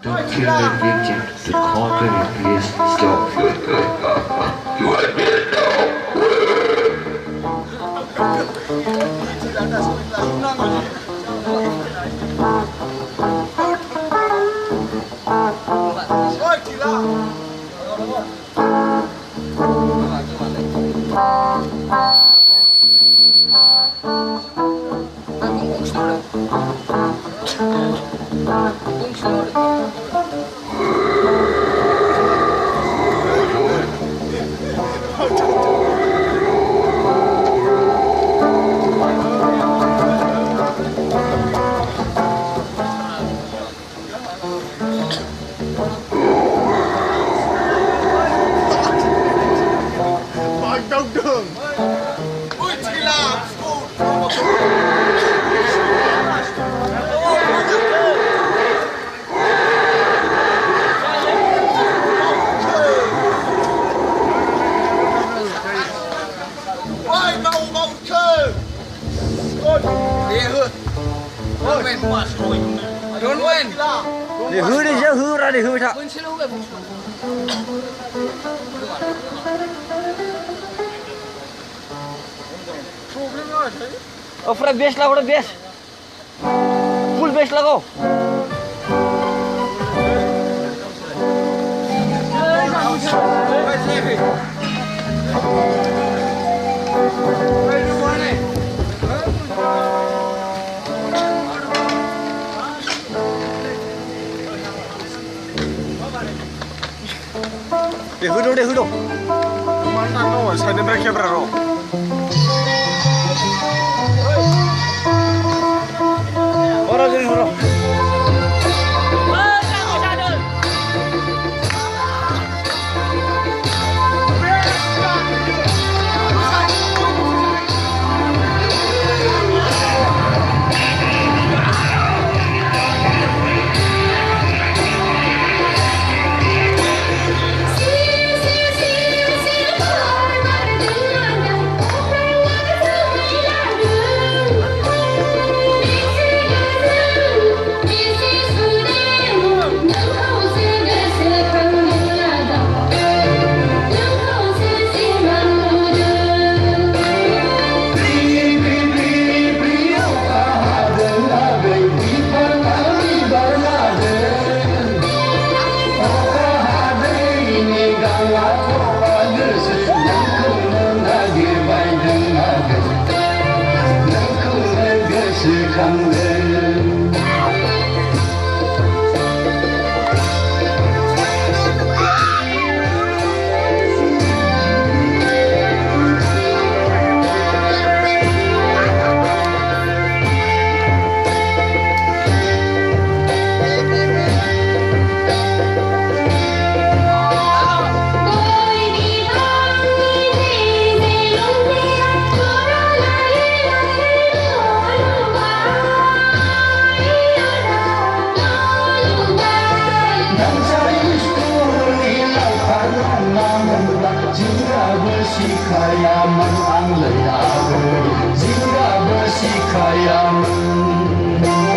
Don't kill the victim to conquer the peace. Stop. You admit để hư đi chứ hư ra để hư sao Fra base lago udah base full base lago để hư đâu Mana kau? Saya dengar kamera kau. orang jadi huru Jika bersih kayaman